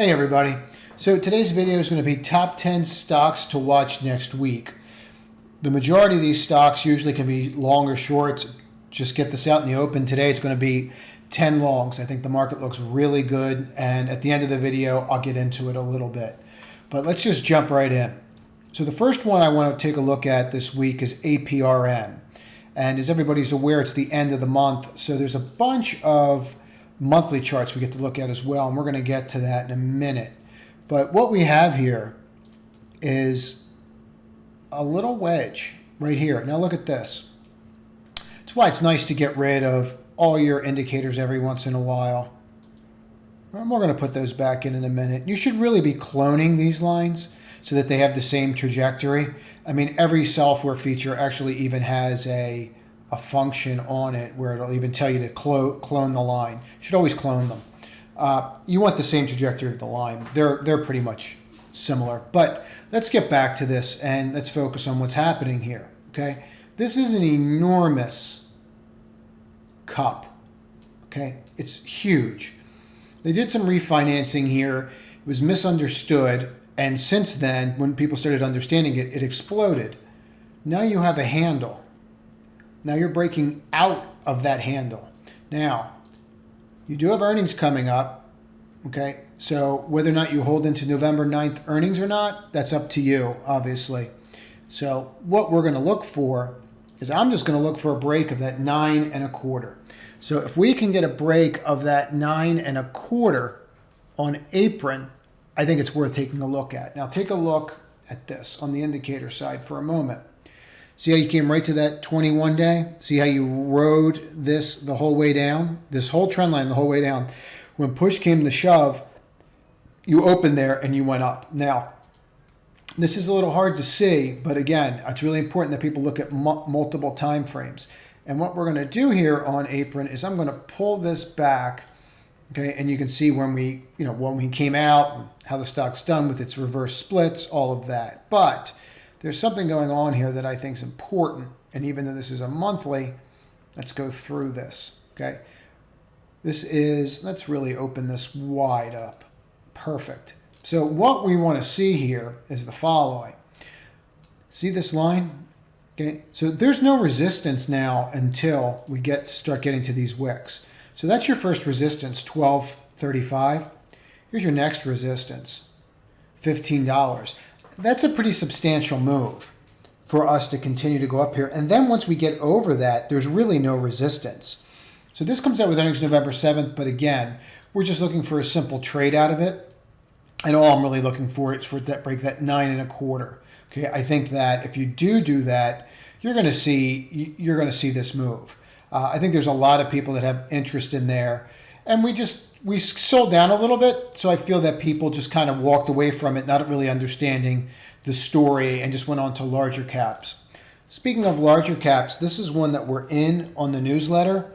Hey everybody. So today's video is going to be top 10 stocks to watch next week. The majority of these stocks usually can be long or shorts. Just get this out in the open. Today it's going to be 10 longs. I think the market looks really good, and at the end of the video I'll get into it a little bit. But let's just jump right in. So the first one I want to take a look at this week is APRN. And as everybody's aware, it's the end of the month, so there's a bunch of monthly charts we get to look at as well, and we're going to get to that in a minute. But what we have here is a little wedge right here. Now look at this. That's why it's nice to get rid of all your indicators every once in a while. And we're going to put those back in a minute. You should really be cloning these lines so that they have the same trajectory. I mean, every software feature actually even has a function on it where it'll even tell you to clone the line. You should always clone them. You want the same trajectory of the line. They're pretty much similar. But let's get back to this and let's focus on what's happening here. Okay, this is an enormous cup. Okay, it's huge. They did some refinancing here. It was misunderstood, and since then, when people started understanding it, it exploded. Now you have a handle. Now you're breaking out of that handle. Now, you do have earnings coming up, okay? So whether or not you hold into November 9th earnings or not, that's up to you, obviously. So what we're going to look for is I'm just going to look for a break of that 9 1/4. So if we can get a break of that 9 1/4 on APRN, I think it's worth taking a look at. Now take a look at this on the indicator side for a moment. See how you came right to that 21 day? See how you rode this the whole way down? This whole trend line the whole way down. When push came to shove, you opened there and you went up. Now, this is a little hard to see, but again, it's really important that people look at multiple time frames. And what we're going to do here on APRN is I'm going to pull this back, okay? And you can see when we came out, how the stock's done with its reverse splits, all of that. But there's something going on here that I think is important, and even though this is a monthly, let's go through this, okay? Let's really open this wide up. Perfect. So what we want to see here is the following. See this line? Okay, so there's no resistance now until we start getting to these wicks. So that's your first resistance, $12.35. Here's your next resistance, $15. That's a pretty substantial move for us to continue to go up here. And then once we get over that, there's really no resistance. So this comes out with earnings November 7th, but again, we're just looking for a simple trade out of it. And all I'm really looking for is for that break, that 9 1/4. Okay, I think that if you do that, you're going to see this move. I think there's a lot of people that have interest in there, and we sold down a little bit, so I feel that people just kind of walked away from it, not really understanding the story, and just went on to larger caps. Speaking of larger caps, this is one that we're in on the newsletter.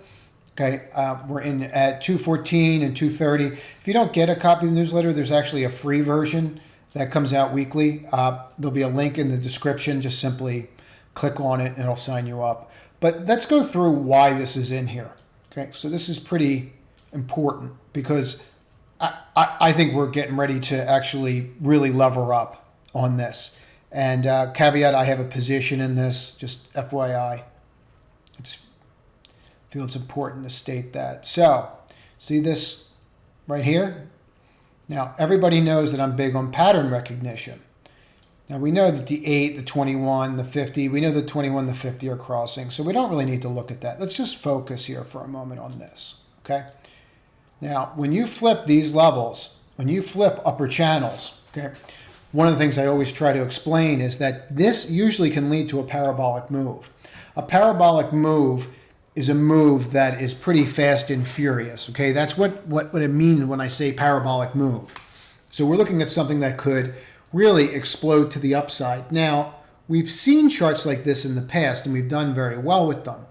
Okay, we're in at 214 and 230. If you don't get a copy of the newsletter, there's actually a free version that comes out weekly. There'll be a link in the description. Just simply click on it and it'll sign you up. But let's go through why this is in here. Okay, so this is pretty important because I think we're getting ready to actually really lever up on this. And caveat, I have a position in this, just FYI. I feel it's important to state that. So, see this right here? Now, everybody knows that I'm big on pattern recognition. Now, we know that the 8, the 21, the 50, we know the 21, the 50 are crossing, so we don't really need to look at that. Let's just focus here for a moment on this, okay? Now, when you flip these levels, when you flip upper channels, okay, one of the things I always try to explain is that this usually can lead to a parabolic move. A parabolic move is a move that is pretty fast and furious, okay? That's what it means when I say parabolic move. So we're looking at something that could really explode to the upside. Now, we've seen charts like this in the past, and we've done very well with them.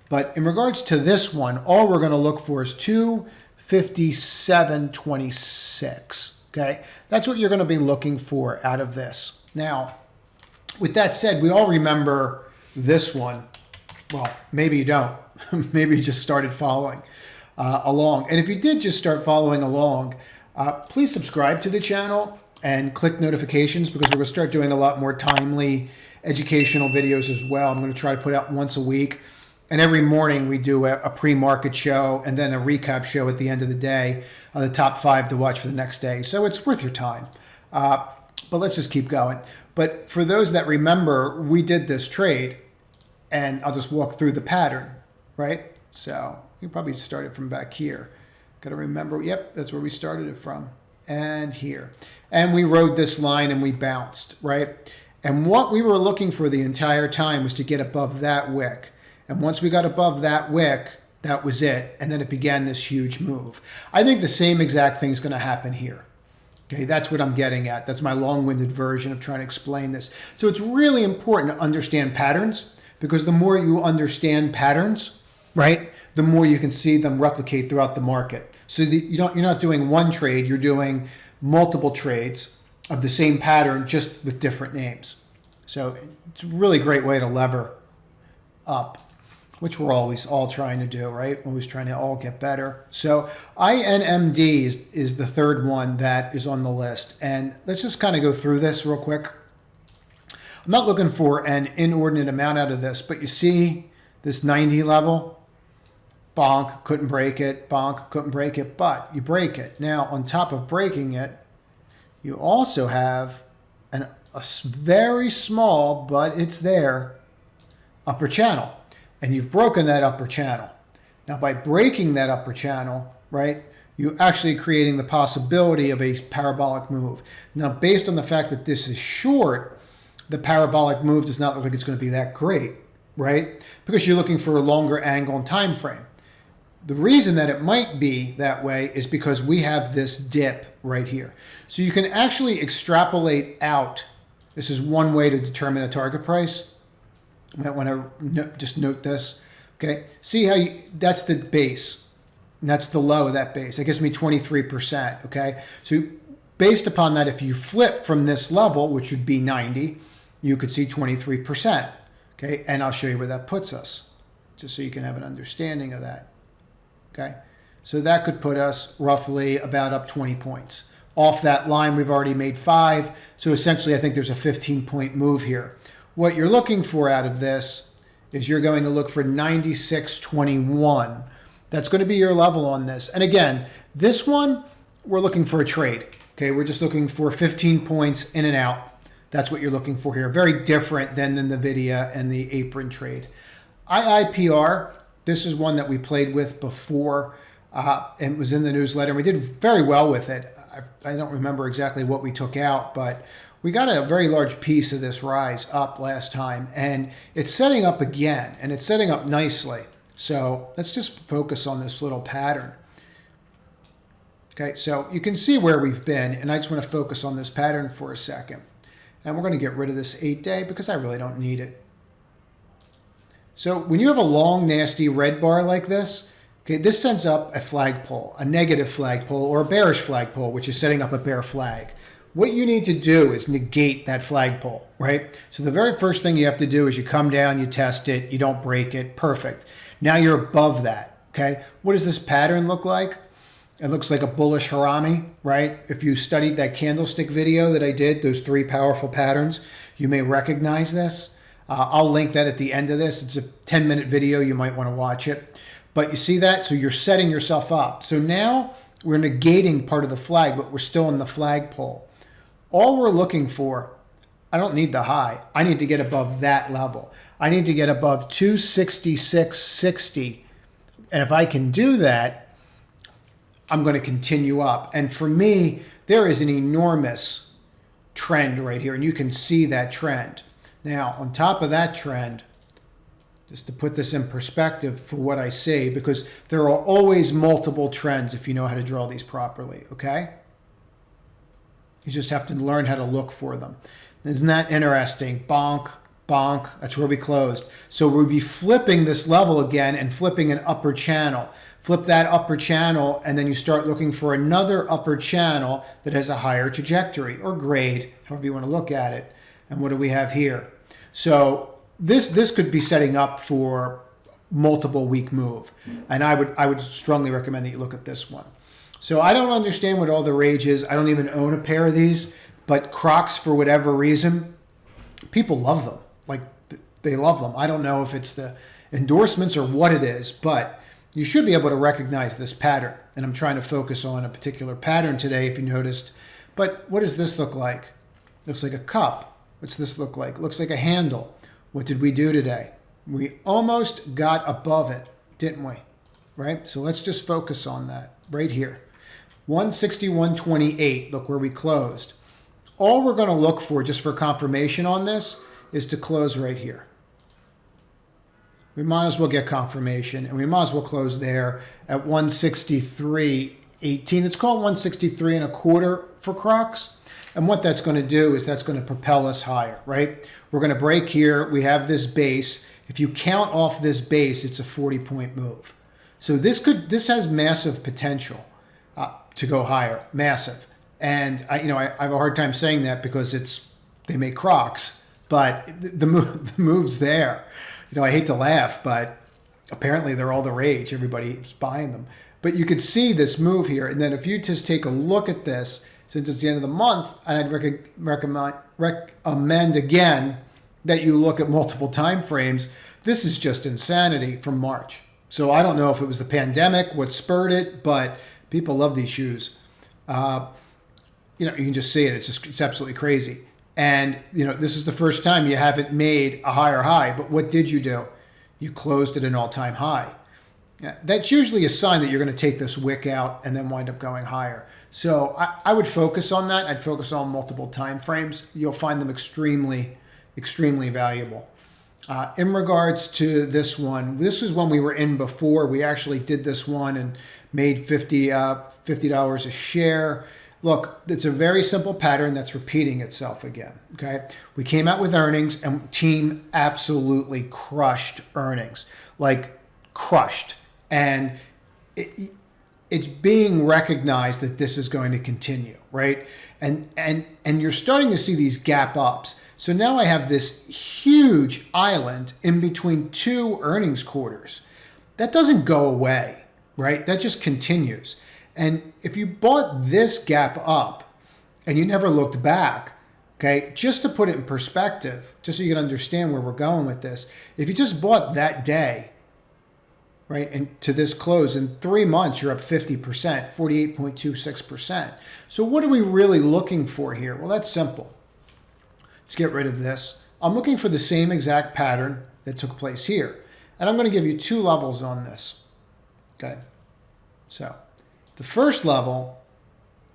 But in regards to this one, all we're going to look for is 257.26, okay? That's what you're going to be looking for out of this. Now, with that said, we all remember this one. Well, maybe you don't. Maybe you just started following along. And if you did just start following along, Please subscribe to the channel and click notifications because we're going to start doing a lot more timely educational videos as well. I'm going to try to put out once a week. And every morning we do a pre-market show and then a recap show at the end of the day on the top 5 to watch for the next day. So it's worth your time. But let's just keep going. But for those that remember, we did this trade, and I'll just walk through the pattern, right? So you probably started from back here. Got to remember, yep, that's where we started it from. And here. And we rode this line and we bounced, right? And what we were looking for the entire time was to get above that wick. And once we got above that wick, that was it. And then it began this huge move. I think the same exact thing is going to happen here. Okay, that's what I'm getting at. That's my long-winded version of trying to explain this. So it's really important to understand patterns, because the more you understand patterns, right, the more you can see them replicate throughout the market. So you're not doing one trade, you're doing multiple trades of the same pattern, just with different names. So it's a really great way to lever up, which we're always all trying to do, right? Always trying to all get better. So INMD is the third one that is on the list. And let's just kind of go through this real quick. I'm not looking for an inordinate amount out of this, but you see this 90 level? Bonk, couldn't break it. Bonk, couldn't break it, but you break it. Now, on top of breaking it, you also have a very small, but it's there, upper channel. And you've broken that upper channel. Now, by breaking that upper channel, right, you're actually creating the possibility of a parabolic move. Now, based on the fact that this is short, the parabolic move does not look like it's going to be that great, right? Because you're looking for a longer angle and time frame. The reason that it might be that way is because we have this dip right here. So you can actually extrapolate out. This is one way to determine a target price. You might want to just note this. Okay, see how that's the base, and that's the low of that base. That gives me 23%. Okay, so based upon that, if you flip from this level, which would be 90, you could see 23%. Okay, and I'll show you where that puts us, just so you can have an understanding of that. Okay, so that could put us roughly about up 20 points. Off that line, we've already made 5. So essentially, I think there's a 15-point move here. What you're looking for out of this is you're going to look for 96.21. That's going to be your level on this. And again, this one, we're looking for a trade. Okay, we're just looking for 15 points in and out. That's what you're looking for here. Very different than the NVDA and the APRN trade. IIPR, this is one that we played with before. And it was in the newsletter. We did very well with it. I don't remember exactly what we took out, but we got a very large piece of this rise up last time, and it's setting up again, and it's setting up nicely. So let's just focus on this little pattern. Okay, so you can see where we've been, and I just want to focus on this pattern for a second. And we're going to get rid of this 8-day because I really don't need it. So when you have a long, nasty red bar like this, okay, this sends up a flagpole, a negative flagpole, or a bearish flagpole, which is setting up a bear flag. What you need to do is negate that flagpole, right? So the very first thing you have to do is you come down, you test it, you don't break it, perfect. Now you're above that, okay? What does this pattern look like? It looks like a bullish harami, right? If you studied that candlestick video that I did, those 3 powerful patterns, you may recognize this. I'll link that at the end of this. It's a 10-minute video. You might want to watch it. But you see that? So you're setting yourself up. So now we're negating part of the flag, but we're still in the flagpole. All we're looking for, I don't need the high. I need to get above that level. I need to get above 266.60. And if I can do that, I'm going to continue up. And for me, there is an enormous trend right here. And you can see that trend. Now, on top of that trend, just to put this in perspective for what I say, because there are always multiple trends if you know how to draw these properly, okay? You just have to learn how to look for them. Isn't that interesting? Bonk, bonk, that's where we closed. So we'll be flipping this level again and flipping an upper channel. Flip that upper channel, and then you start looking for another upper channel that has a higher trajectory or grade, however you want to look at it. And what do we have here? So this could be setting up for multiple week move. And I would strongly recommend that you look at this one. So I don't understand what all the rage is. I don't even own a pair of these, but CROX, for whatever reason, people love them. Like, they love them. I don't know if it's the endorsements or what it is, but you should be able to recognize this pattern. And I'm trying to focus on a particular pattern today, if you noticed. But what does this look like? Looks like a cup. What's this look like? Looks like a handle. What did we do today? We almost got above it, didn't we? Right? So let's just focus on that right here. 161.28, look where we closed. All we're going to look for, just for confirmation on this, is to close right here. We might as well get confirmation, and we might as well close there at 163.18. It's called 163.25 for CROX. And what that's going to do is that's going to propel us higher, right? We're going to break here. We have this base. If you count off this base, it's a 40-point move. So this has massive potential to go higher, massive. And I have a hard time saying that because they make CROX, but the move's there. I hate to laugh, but apparently they're all the rage. Everybody's buying them. But you could see this move here. And then if you just take a look at this, since it's the end of the month, and I'd recommend again that you look at multiple time frames, this is just insanity from March. So I don't know if it was the pandemic, what spurred it, but people love these shoes. You can just see it. It's absolutely crazy. And, this is the first time you haven't made a higher high. But what did you do? You closed at an all-time high. Yeah, that's usually a sign that you're going to take this wick out and then wind up going higher. So I would focus on that. I'd focus on multiple time frames. You'll find them extremely, extremely valuable. In regards to this one, this is one we were in before. We actually did this one and made $50 a share. Look, it's a very simple pattern that's repeating itself again, okay? We came out with earnings and team absolutely crushed earnings, like crushed. And it's being recognized that this is going to continue, right? And you're starting to see these gap ups. So now I have this huge island in between two earnings quarters. That doesn't go away, right? That just continues. And if you bought this gap up and you never looked back, okay, just to put it in perspective, just so you can understand where we're going with this, if you just bought that day, right, and to this close, in 3 months, you're up 50%, 48.26%. So what are we really looking for here? Well, that's simple. Let's get rid of this. I'm looking for the same exact pattern that took place here. And I'm going to give you two levels on this, okay? So the first level,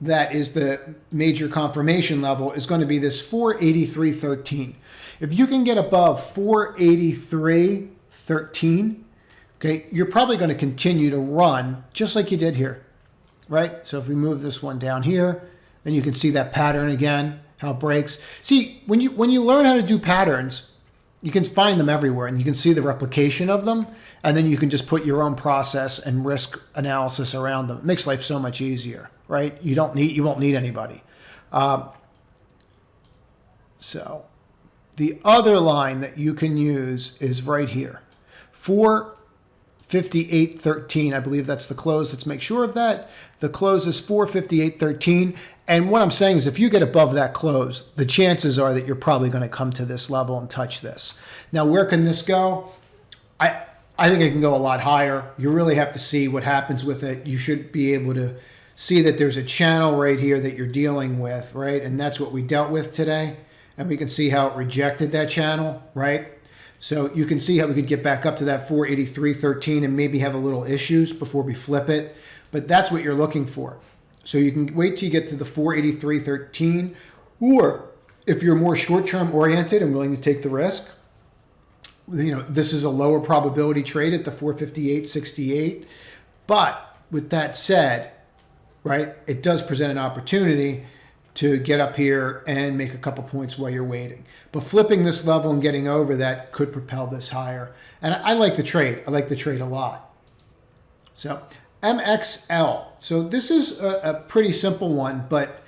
that is the major confirmation level, is going to be this 483.13. If you can get above 483.13, okay, you're probably going to continue to run just like you did here, right? So if we move this one down here, then you can see that pattern again, how it breaks. See, when you learn how to do patterns, you can find them everywhere and you can see the replication of them, and then you can just put your own process and risk analysis around them. It makes life so much easier, right? You won't need anybody. So the other line that you can use is right here, 458.13. I believe that's the close. Let's make sure of that. The close is 458.13. And what I'm saying is if you get above that close, the chances are that you're probably going to come to this level and touch this. Now, where can this go? I think it can go a lot higher. You really have to see what happens with it. You should be able to see that there's a channel right here that you're dealing with, right? And that's what we dealt with today. And we can see how it rejected that channel, right? So you can see how we could get back up to that 483.13 and maybe have a little issues before we flip it. But that's what you're looking for. So you can wait till you get to the 483.13, or if you're more short-term oriented and willing to take the risk, this is a lower probability trade at the 458.68. But with that said, right, it does present an opportunity to get up here and make a couple points while you're waiting. But flipping this level and getting over that could propel this higher. And I like the trade. I like the trade a lot. So MXL. So this is a pretty simple one, but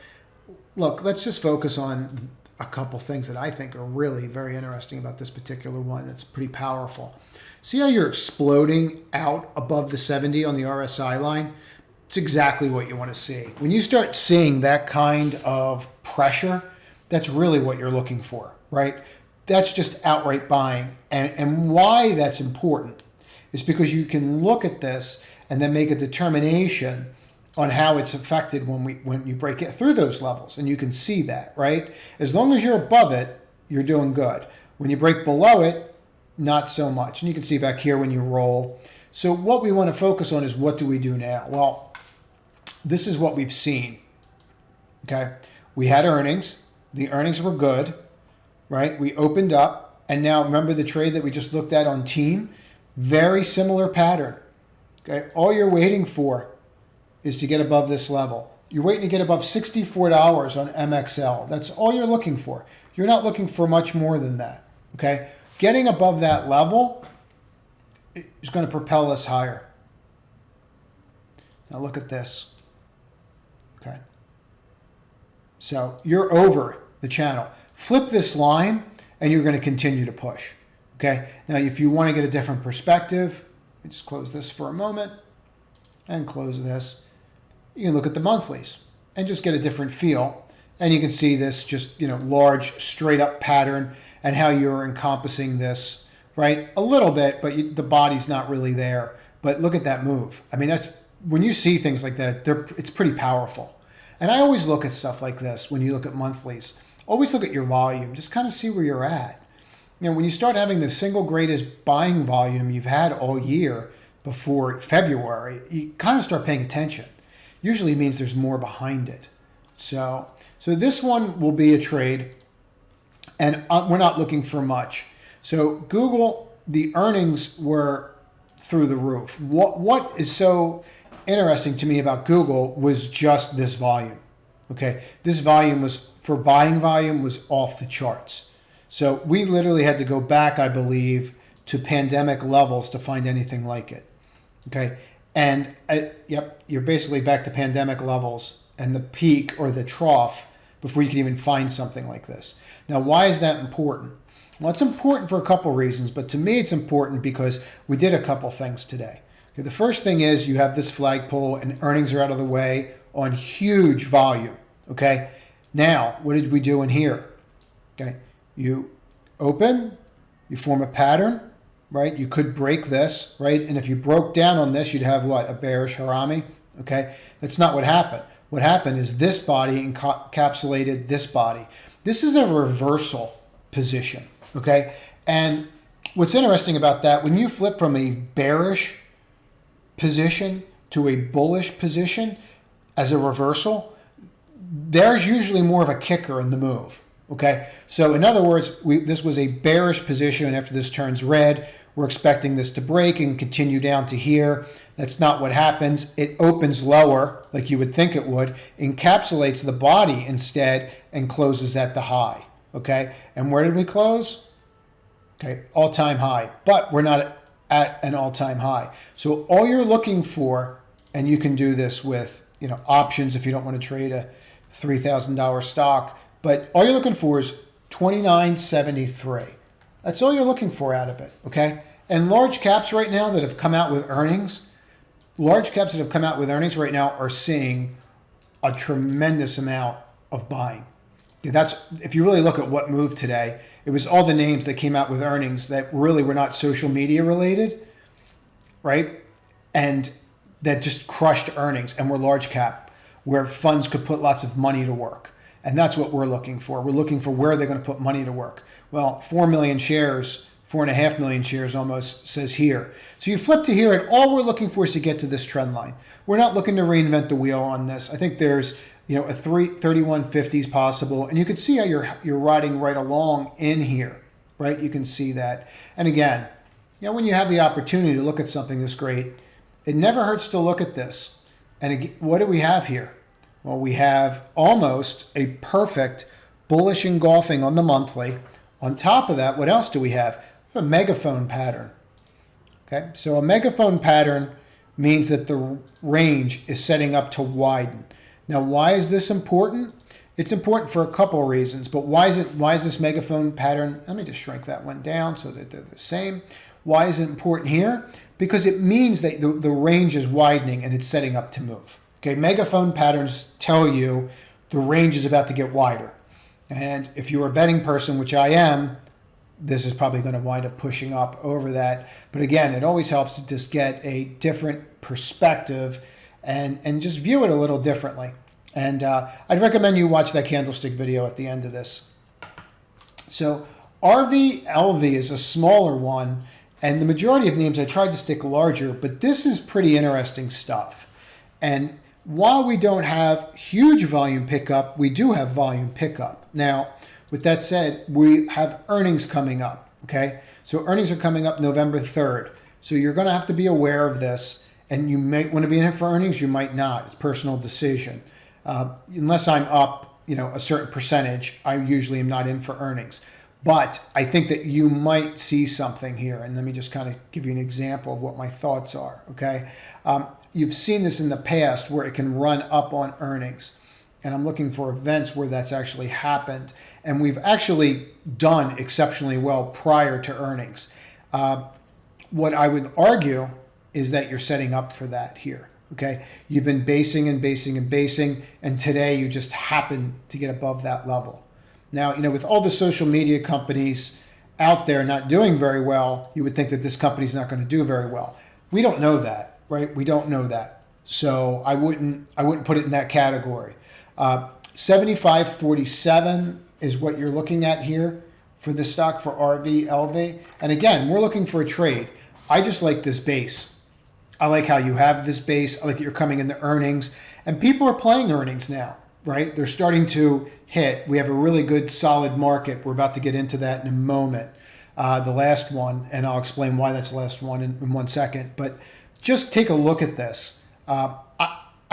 look, let's just focus on a couple things that I think are really very interesting about this particular one. That's pretty powerful. See how you're exploding out above the 70 on the RSI line? it's exactly what you want to see. When you start seeing that kind of pressure, that's really what you're looking for, right? That's just outright buying. And why that's important is because you can look at this and then make a determination on how it's affected when you break it through those levels. And you can see that, right? As long as you're above it, you're doing good. When you break below it, not so much. And you can see back here when you roll. So what we want to focus on is, what do we do now? Well, this is what we've seen, okay? We had earnings. The earnings were good, right? We opened up. And now remember the trade that we just looked at on team? Very similar pattern, okay? All you're waiting for is to get above this level. You're waiting to get above $64 on MXL. That's all you're looking for. You're not looking for much more than that, okay? Getting above that level is going to propel us higher. Now look at this, okay? So you're over the channel. Flip this line and you're going to continue to push, okay? Now if you want to get a different perspective, let me just close this for a moment and close this. You can look at the monthlies and just get a different feel. And you can see this just, large straight up pattern and how you're encompassing this, right? A little bit, but the body's not really there. But look at that move. I mean, that's when you see things like that, it's pretty powerful. And I always look at stuff like this when you look at monthlies. Always look at your volume. Just kind of see where you're at. When you start having the single greatest buying volume you've had all year before February, you kind of start paying attention. Usually means there's more behind it. So this one will be a trade, and we're not looking for much. So Google, the earnings were through the roof. What is so interesting to me about Google was just this volume. Okay, this volume was, for buying volume, was off the charts. So we literally had to go back, I believe, to pandemic levels to find anything like it. Okay, and yep, you're basically back to pandemic levels and the peak or the trough before you can even find something like this. Now, why is that important? Well, it's important for a couple reasons, but to me it's important because we did a couple things today. Okay, the first thing is you have this flagpole and earnings are out of the way on huge volume. Okay, now what did we do in here? Okay, you open, you form a pattern, right? You could break this, right? And if you broke down on this, you'd have what? A bearish harami. Okay, that's not what happened. What happened is this body encapsulated this body. This is a reversal position, okay? And what's interesting about that, when you flip from a bearish position to a bullish position as a reversal, there's usually more of a kicker in the move, okay? So in other words, this was a bearish position. After this turns red, we're expecting this to break and continue down to here. That's not what happens. It opens lower, like you would think it would, encapsulates the body instead, and closes at the high, okay? And where did we close? Okay, all-time high, but we're not at an all-time high. So all you're looking for, and you can do this with options if you don't want to trade a $3,000 stock, but all you're looking for is 29.73. That's all you're looking for out of it, okay? And large caps right now that have come out with earnings, right now are seeing a tremendous amount of buying. That's, if you really look at what moved today, it was all the names that came out with earnings that really were not social media related, right? And that just crushed earnings and were large cap, where funds could put lots of money to work. And that's what we're looking for. We're looking for where they're going to put money to work. Well, 4 million shares, 4.5 million shares almost says here. So you flip to here, and all we're looking for is to get to this trend line. We're not looking to reinvent the wheel on this. I think there's a 3150 is possible, and you can see how you're riding right along in here, right? You can see that. And again, when you have the opportunity to look at something this great, it never hurts to look at this. And again, what do we have here? Well, we have almost a perfect bullish engulfing on the monthly. On top of that, what else do we have? We have a megaphone pattern. Okay, so a megaphone pattern means that the range is setting up to widen. Now, why is this important? It's important for a couple of reasons, but why is this megaphone pattern? Let me just shrink that one down so that they're the same. Why is it important here? Because it means that the range is widening and it's setting up to move. Okay, megaphone patterns tell you the range is about to get wider. And if you're a betting person, which I am, this is probably going to wind up pushing up over that. But again, it always helps to just get a different perspective and just view it a little differently. And I'd recommend you watch that candlestick video at the end of this. So RVLV is a smaller one, and the majority of names I tried to stick larger, but this is pretty interesting stuff. And while we don't have huge volume pickup, we do have volume pickup. Now, with that said, we have earnings coming up, okay? So earnings are coming up November 3rd. So you're going to have to be aware of this, and you might want to be in it for earnings, you might not. It's a personal decision. Unless I'm up, a certain percentage, I usually am not in for earnings. But I think that you might see something here. And let me just kind of give you an example of what my thoughts are, okay? You've seen this in the past where it can run up on earnings. And I'm looking for events where that's actually happened. And we've actually done exceptionally well prior to earnings. What I would argue is that you're setting up for that here. Okay, you've been basing and basing and basing, and today you just happen to get above that level. Now, with all the social media companies out there not doing very well, you would think that this company's not going to do very well. We don't know that, right? We don't know that. So I wouldn't put it in that category. 75.47 is what you're looking at here for this stock for RVLV. And again, we're looking for a trade. I just like this base. I like how you have this base. I like that you're coming into earnings. And people are playing earnings now, right? They're starting to hit. We have a really good solid market. We're about to get into that in a moment. The last one, and I'll explain why that's the last one in 1 second. But just take a look at this. I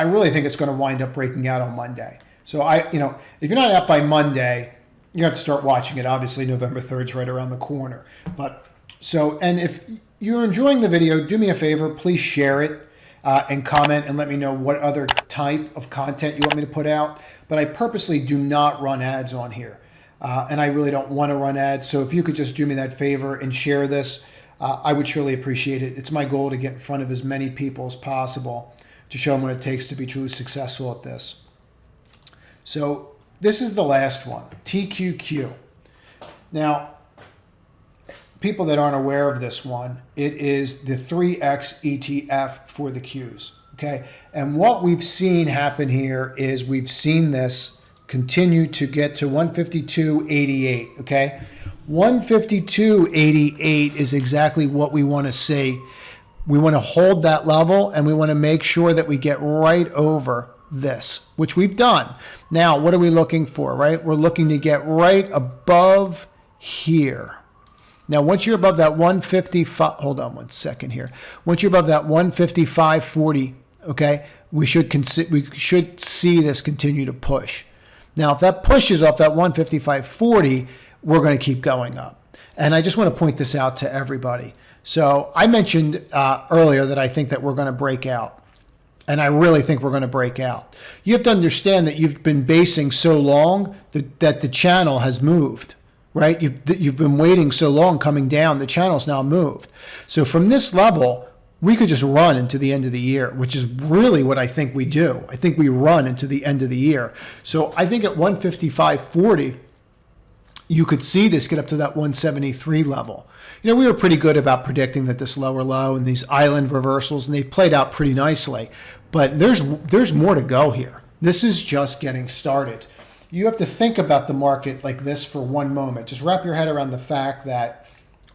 really think it's going to wind up breaking out on Monday. So if you're not out by Monday, you have to start watching it. Obviously, November 3rd is right around the corner. And if you're enjoying the video, do me a favor, please share it and comment and let me know what other type of content you want me to put out. But I purposely do not run ads on here. And I really don't want to run ads. So if you could just do me that favor and share this, I would surely appreciate it. It's my goal to get in front of as many people as possible to show them what it takes to be truly successful at this. So this is the last one, TQQ. Now, people that aren't aware of this one, it is the 3X ETF for the Qs, okay? And what we've seen happen here is we've seen this continue to get to 152.88, okay? 152.88 is exactly what we want to see. We want to hold that level, and we want to make sure that we get right over this, which we've done. Now, what are we looking for, right? We're looking to get right above here. Now, once you're above that 155, hold on 1 second here. Once you're above that 155.40, okay, we should see this continue to push. Now, if that pushes off that 155.40, we're going to keep going up. And I just want to point this out to everybody. So I mentioned earlier that I think that we're going to break out. And I really think we're going to break out. You have to understand that you've been basing so long that the channel has moved, right? You've been waiting so long coming down. The channel's now moved. So from this level, we could just run into the end of the year, which is really what I think we do. I think we run into the end of the year. So I think at 155.40, you could see this get up to that 173 level. We were pretty good about predicting that this lower low and these island reversals, and they've played out pretty nicely. But there's more to go here. This is just getting started. You have to think about the market like this for one moment. Just wrap your head around the fact that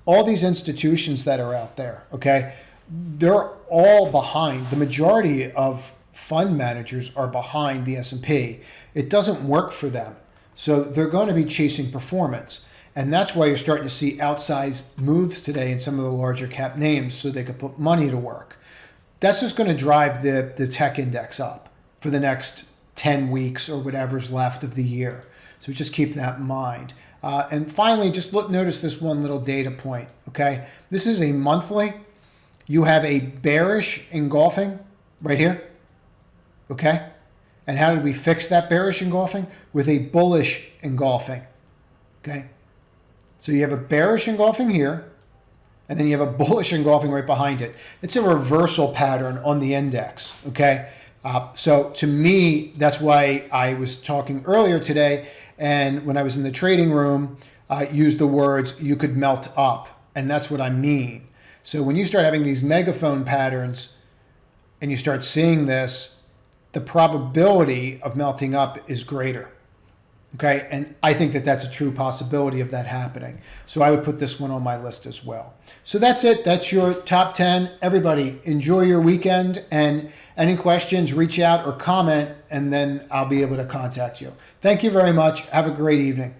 all these institutions that are out there, okay, they're all behind. The majority of fund managers are behind the S&P. It doesn't work for them. So they're going to be chasing performance. And that's why you're starting to see outsized moves today in some of the larger cap names so they could put money to work. That's just going to drive the tech index up for the next 10 weeks or whatever's left of the year. So just keep that in mind. And finally, just notice this one little data point, okay? This is a monthly. You have a bearish engulfing right here, okay? And how did we fix that bearish engulfing? With a bullish engulfing, okay? So you have a bearish engulfing here, and then you have a bullish engulfing right behind it. It's a reversal pattern on the index, okay? So to me, that's why I was talking earlier today, and when I was in the trading room, I used the words "you could melt up," and that's what I mean. So when you start having these megaphone patterns and you start seeing this, the probability of melting up is greater. Okay, and I think that that's a true possibility of that happening. So I would put this one on my list as well. So that's it. That's your top 10. Everybody, enjoy your weekend, and any questions, reach out or comment, and then I'll be able to contact you. Thank you very much. Have a great evening.